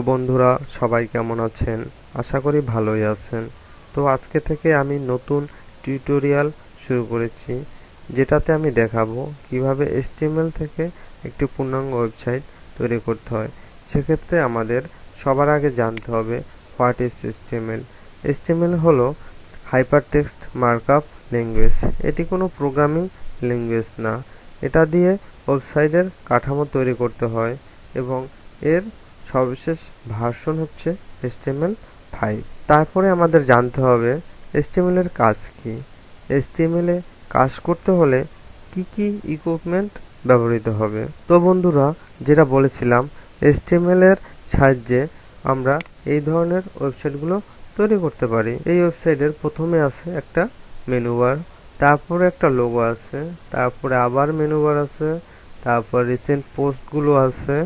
Hello বন্ধুরা, সবাই কেমন আছেন? আশা করি ভালোই আছেন। তো আজকে থেকে আমি নতুন টিউটোরিয়াল শুরু করেছি, যেটাতে আমি দেখাবো কিভাবে HTML থেকে একটি পূর্ণাঙ্গ ওয়েবসাইট তৈরি করতে হয়। সেক্ষেত্রে আমাদের সবার আগে জানতে হবে হোয়াট ইজ HTML। HTML হলো হাইপারটেক্সট মার্কআপ ল্যাঙ্গুয়েজ। এটি কোনো প্রোগ্রামিং ল্যাঙ্গুয়েজ না। এটা দিয়ে ওয়েবসাইটের কাঠামো তৈরি করতে হয় এবং এর সর্বশেষ ভার্সন হচ্ছে HTML5। তারপরে আমাদের জানতে হবে HTML এর কাজ কি। HTML এ কাজ করতে হলে কি কি ইকুইপমেন্ট ব্যবহৃত হবে। তো বন্ধুরা, যেটা বলেছিলাম, HTML এর সাহায্যে আমরা এই ধরনের ওয়েবসাইটগুলো তৈরি করতে পারি। এই ওয়েবসাইটের প্রথমে আছে একটা মেনু বার, তারপরে একটা লোগো আছে, তারপরে আবার মেনু বার আছে, তারপর রিসেন্ট পোস্টগুলো আছে,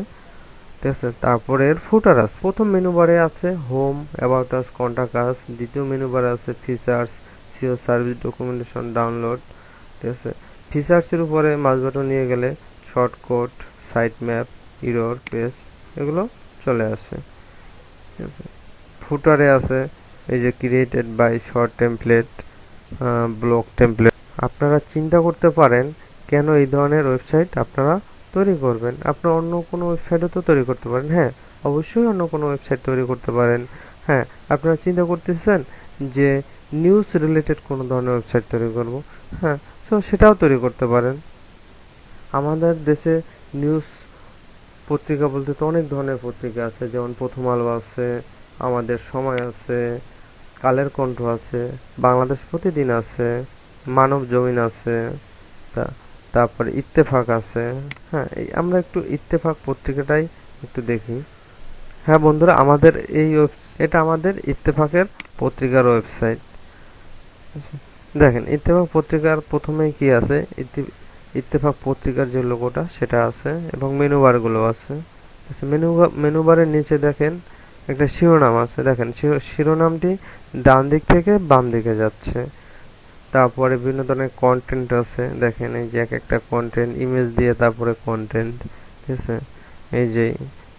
ঠিক আছে, তারপরে এর ফুটার আছে। প্রথম মেনু বারে আছে home, about us, contact us. দ্বিতীয় মেনু বারে আছে features, SEO service, documentation, download, ঠিক আছে। ফিচার্সের উপরে মাউস বাটন নিয়ে গেলে shortcut, site map, error, page, এগুলো চলে আসে, ঠিক আছে। ফুটারে আছে এই যে created by, short template, block template. আপনারা চিন্তা করতে পারেন কেন এই ধরনের ওয়েবসাইট আপনারা তৈরি করবেন। আপনারা অন্য কোনো ওয়েবসাইটও তো তৈরি করতে পারেন। হ্যাঁ, অবশ্যই অন্য কোনো ওয়েবসাইট তৈরি করতে পারেন। হ্যাঁ, আপনারা চিন্তা করতেছেন যে নিউজ রিলেটেড কোনো ধরনের ওয়েবসাইট তৈরি করব। হ্যাঁ, তো সেটাও তৈরি করতে পারেন। আমাদের দেশে নিউজ পত্রিকা বলতে তো অনেক ধরনের পত্রিকা আছে, যেমন প্রথম আলো আছে, আমাদের সময় আছে, কালের কণ্ঠ আছে, বাংলাদেশ প্রতিদিন আছে, মানব জমিন আছে, তারপর ইত্তেফাক আছে। হ্যাঁ, আমরা একটু ইত্তেফাক পত্রিকাটাই একটু দেখি। হ্যাঁ বন্ধুরা, আমাদের এটা আমাদের ইত্তেফাকের পত্রিকার ওয়েবসাইট। দেখেন, ইত্তেফাক পত্রিকার প্রথমেই কি আছে, ইত্তেফাক পত্রিকার যে লোগোটা সেটা আছে এবং মেনু বারগুলো আছে। মেনু বারের নিচে দেখেন একটা শিরোনাম আছে। দেখেন, শিরোনামটি ডান দিক থেকে বাম দিকে যাচ্ছে। তারপরে বিভিন্ন ধরনের কন্টেন্ট আছে। দেখেন, এই যে এক একটা কন্টেন্ট ইমেজ দিয়ে, তারপরে কন্টেন্ট, ঠিক আছে। এই যে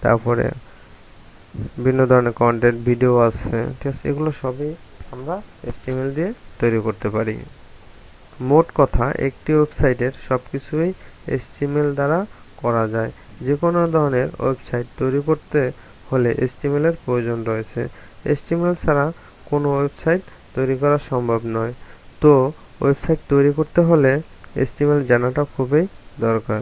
তারপরে বিভিন্ন ধরনের কন্টেন্ট ভিডিও আছে, ঠিক আছে। এগুলো সবই আমরা HTML দিয়ে তৈরি করতে পারি। মোট কথা, একটি ওয়েবসাইটের সবকিছুই HTML দ্বারা করা যায়। যে কোনো ধরনের ওয়েবসাইট তৈরি করতে হলে HTML এর প্রয়োজন রয়েছে। HTML ছাড়া কোনো ওয়েবসাইট তৈরি করা সম্ভব নয়। তো ওয়েবসাইট তৈরি করতে হলে HTML জানাটা খুবই দরকার।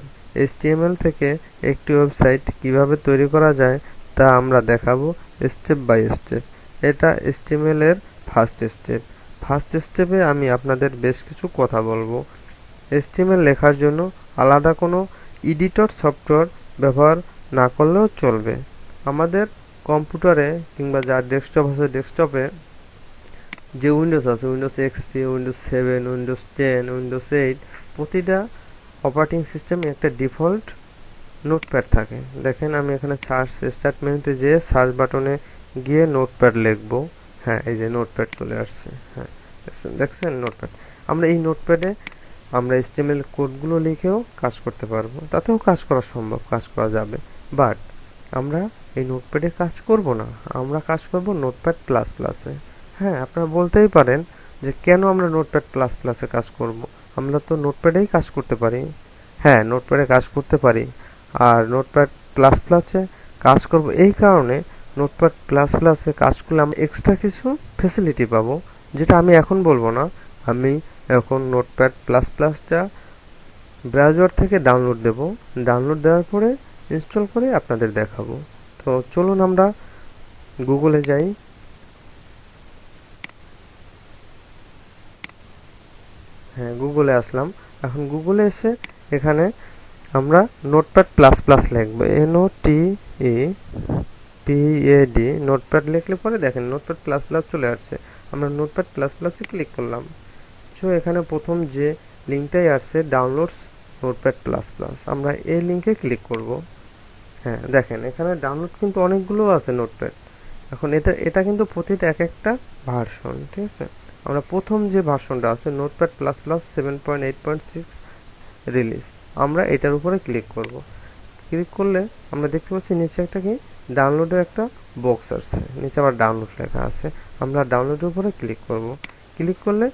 HTML থেকে একটি ওয়েবসাইট কিভাবে তৈরি করা যায় তা আমরা দেখাবো স্টেপ বাই স্টেপ। এটা HTML এর ফার্স্ট স্টেপ। ফার্স্ট স্টেপে আমি আপনাদের বেশ কিছু কথা বলবো। HTML লেখার জন্য আলাদা কোনো এডিটর সফটওয়্যার ব্যবহার না করলেও চলবে। আমাদের কম্পিউটারে কিংবা যার ডেস্কটপ আছে, ডেস্কটপে যে উইন্ডোজ আছে, Windows XP, Windows 7, Windows 10, Windows 8, প্রতিটা অপারেটিং সিস্টেমে একটা ডিফল্ট নোটপ্যাড থাকে। দেখেন, আমি এখানে সার্চ স্টার্ট মেনুতে যেয়ে সার্চ বাটনে গিয়ে নোটপ্যাড লিখবো। হ্যাঁ, এই যে নোটপ্যাড চলে আসছে। হ্যাঁ, দেখছেন নোটপ্যাড। আমরা এই নোটপ্যাডে আমরা HTML কোডগুলো লিখেও কাজ করতে পারবো। তাতেও কাজ করা সম্ভব, কাজ করা যাবে। বাট আমরা এই নোটপ্যাডে কাজ করব না, আমরা কাজ করব নোটপ্যাড প্লাস প্লাসে। হ্যাঁ, আপনারা বলতেই পারেন যে কেন আমরা নোটপ্যাড প্লাস প্লাসে কাজ করব, আমরা তো নোটপ্যাডেই কাজ করতে পারি। হ্যাঁ, নোটপ্যাডে কাজ করতে পারি। আর নোটপ্যাড প্লাস প্লাসে কাজ করব এই কারণে, নোটপ্যাড প্লাস প্লাসে কাজ করলে আমরা এক্সট্রা কিছু ফ্যাসিলিটি পাবো, যেটা আমি এখন বলবো না। আমি এখন নোটপ্যাড প্লাস প্লাসটা ব্রাউজার থেকে ডাউনলোড দেব। ডাউনলোড দেওয়ার পরে ইনস্টল করে আপনাদের দেখাবো। তো চলুন আমরা গুগলে যাই। হ্যাঁ, গুগলে আসলাম। এখন গুগলে এসে এখানে আমরা নোটপ্যাড প্লাস প্লাস লিখবো, NOTEPAD, নোটপ্যাড লিখলে পরে দেখেন নোটপ্যাড প্লাস প্লাস চলে আসছে। আমরা নোটপ্যাড প্লাস প্লাসে ক্লিক করলাম। সো এখানে প্রথম যে লিঙ্কটাই আসছে, ডাউনলোডস নোটপ্যাড প্লাস প্লাস, আমরা এই লিঙ্কে ক্লিক করব। হ্যাঁ, দেখেন এখানে ডাউনলোড কিন্তু অনেকগুলো আছে নোটপ্যাড। এখন এটা কিন্তু প্রতিটা এক একটা ভার্সন, ঠিক আছে। আমরা প্রথম যে ভার্সনটা আছে নোটপ্যাড প্লাস প্লাস 7.8.6 রিলিজ, আমরা এটার উপরে ক্লিক করব। ক্লিক করলে আমরা দেখতে পাচ্ছি নিচে একটা কি ডাউনলোডের একটা বক্স আসছে, নিচে আবার ডাউনলোড লেখা আছে। আমরা ডাউনলোডের উপরে ক্লিক করব। ক্লিক করলে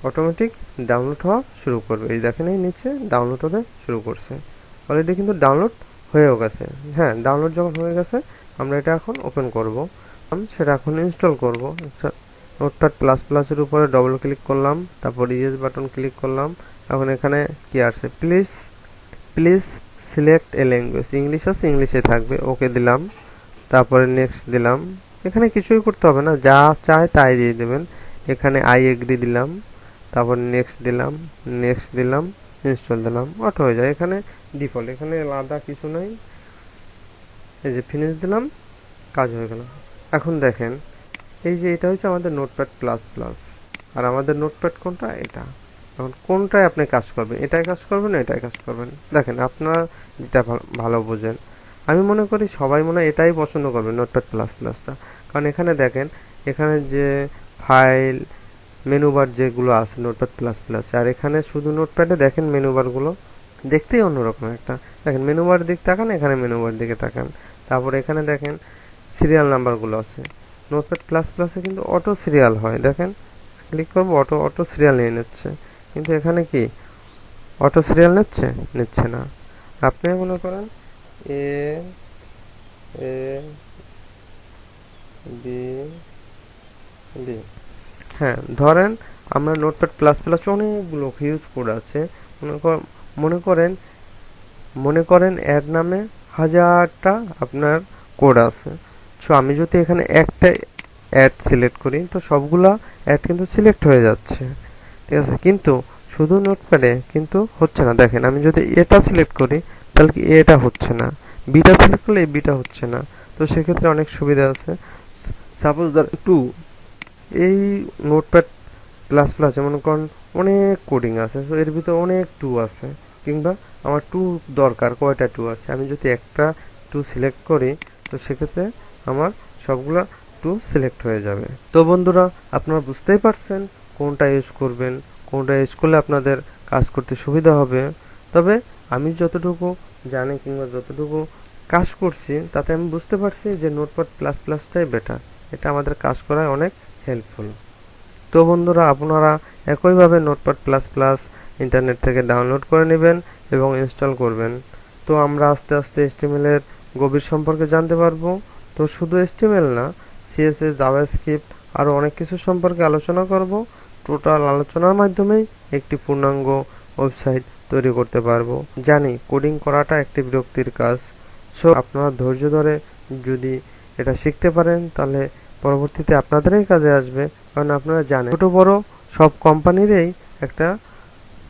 অটোমেটিক ডাউনলোড হওয়া শুরু করবে। এই দেখেন এই নিচে ডাউনলোড হতে শুরু করছে। অলরেডি কিন্তু ডাউনলোড হয়েও গেছে। হ্যাঁ, ডাউনলোড যখন হয়ে গেছে আমরা এটা এখন ওপেন করব। সেটা এখন ইনস্টল করব। নোটপ্যাড প্লাস প্লাসের উপরে ডবল ক্লিক করলাম, তারপর ইয়েস বাটন ক্লিক করলাম। এখন এখানে কি আসছে, please please select A language, English আছে, ইংলিশে থাকবে, ওকে দিলাম। তারপরে নেক্সট দিলাম। এখানে কিছুই করতে হবে না, যা চায় তাই দিয়ে দেবেন। এখানে আই এগ্রি দিলাম, তারপর নেক্সট দিলাম, নেক্সট দিলাম, ইনস্টল দিলাম, অটো হয়ে যায়। এখানে ডিফল্ট, এখানে আলাদা কিছু নাই। এই যে ফিনিশ দিলাম, কাজ হয়ে গেল। এখন দেখেন এই যে এটা হচ্ছে আমাদের নোটপ্যাড প্লাস প্লাস, আর আমাদের নোটপ্যাড কোনটা, এটা। এখন কোনটায় আপনি কাজ করবেন, এটাই কাজ করবেন না এটাই কাজ করবেন, দেখেন আপনারা যেটা ভালো বোঝেন। আমি মনে করি সবাই মনে হয় এটাই পছন্দ করবে, নোটপ্যাড প্লাস প্লাসটা। কারণ এখানে দেখেন, এখানে যে ফাইল মেনু বার যেগুলো আছে নোটপ্যাড প্লাস প্লাস, আর এখানে শুধু নোটপ্যাডে দেখেন মেনু বারগুলো দেখতেই অন্যরকম একটা। দেখেন মেনু বার দিকে তাকান, এখানে মেনু বার দিকে তাকান। তারপর এখানে দেখেন সিরিয়াল নাম্বারগুলো আছে। নোটপ্যাড প্লাস প্লাসে কিন্তু অটো সিরিয়াল হয়, দেখেন ক্লিক করবো অটো অটো সিরিয়াল নিয়ে নিচ্ছে, কিন্তু এখানে কি অটো সিরিয়াল নিচ্ছে না। আপনি মনে করেন এ এ বি ডি, হ্যাঁ ধরেন আমরা নোটপ্যাড প্লাস প্লাস অনেকগুলো হিউজ কোড আছে। মনে করেন মনে করেন অ্যাড নামে 1000টা আপনার কোড আছে। সো আমি যদি এখানে একটা অ্যাড সিলেক্ট করি তো সবগুলা অ্যাড কিন্তু সিলেক্ট হয়ে যাচ্ছে, ঠিক আছে। কিন্তু শুধু নোটপ্যাডে কিন্তু হচ্ছে না। দেখেন আমি যদি এটা সিলেক্ট করি তাহলে কি এটা হচ্ছে না, বিটা সিলেক্ট করলে এই বিটা হচ্ছে না। তো সেক্ষেত্রে অনেক সুবিধা আছে। সাপোজ ধর টু, এই নোটপ্যাড প্লাস প্লাস মনে করেন অনেক কোডিং আছে, তো এর ভিতরে অনেক টু আছে, কিংবা আমার টু দরকার, কয়টা টু আছে, আমি যদি একটা টু সিলেক্ট করি তো সেক্ষেত্রে আমার সবগুলা টু সিলেক্ট হয়ে যাবে। তো বন্ধুরা আপনারা বুঝতেই পারছেন কোনটা ইউজ করবেন, কোনটা ইউজ করলে আপনাদের কাজ করতে সুবিধা হবে। তবে আমি যতটুকু জানি কিংবা যতটুকু কাজ করছি তাতে আমি বুঝতে পারছি যে নোটপ্যাড প্লাস প্লাসটাই বেটার, এটা আমাদের কাজ করায় অনেক হেল্পফুল। তো বন্ধুরা আপনারা একইভাবে নোটপ্যাড প্লাস প্লাস ইন্টারনেট থেকে ডাউনলোড করে নেবেন এবং ইনস্টল করবেন। তো আমরা আস্তে আস্তে HTML এর গভীর সম্পর্কে জানতে পারবো। তো শুধু HTML না, CSS, জাভাস্ক্রিপ্ট আরও অনেক কিছু সম্পর্কে আলোচনা করব। টোটাল আলোচনার মাধ্যমেই একটি পূর্ণাঙ্গ ওয়েবসাইট তৈরি করতে পারবো। জানি কোডিং করাটা একটি বিরক্তির কাজ, সো আপনারা ধৈর্য ধরে যদি এটা শিখতে পারেন তাহলে পরবর্তীতে আপনাদেরই কাজে আসবে। কারণ আপনারা জানেন ছোট বড় সব কোম্পানিরই একটা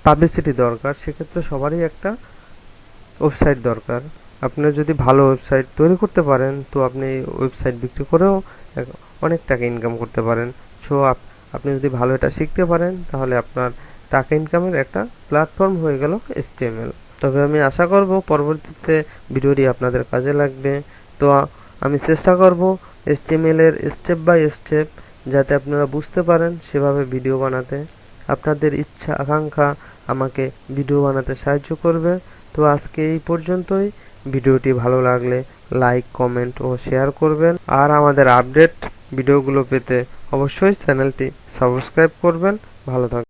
পাবলিসিটি দরকার, সেক্ষেত্রে সবারই একটা ওয়েবসাইট দরকার। আপনি যদি ভালো ওয়েবসাইট তৈরি করতে পারেন তো আপনি এই ওয়েবসাইট বিক্রি করেও অনেক টাকা ইনকাম করতে পারেন। সো আপনি যদি ভালো এটা শিখতে পারেন তাহলে আপনার টাকা ইনকামের একটা প্ল্যাটফর্ম হয়ে গেল HTML। তবে আমি আশা করব পরবর্তীতে ভিডিওটি আপনাদের কাজে লাগবে। তো আমি চেষ্টা করব HTML এর স্টেপ বাই স্টেপ যাতে আপনারা বুঝতে পারেন সেভাবে ভিডিও বানাতে। আপনাদের ইচ্ছা আকাঙ্ক্ষা আমাকে ভিডিও বানাতে সাহায্য করবে। তো আজকে এই পর্যন্তই। ভিডিওটি ভালো লাগলে লাইক, কমেন্ট ও শেয়ার করবেন। আর আমাদের আপডেট ভিডিওগুলো পেতে অবশ্যই চ্যানেলটি সাবস্ক্রাইব করবেন। ভালো থাকবেন।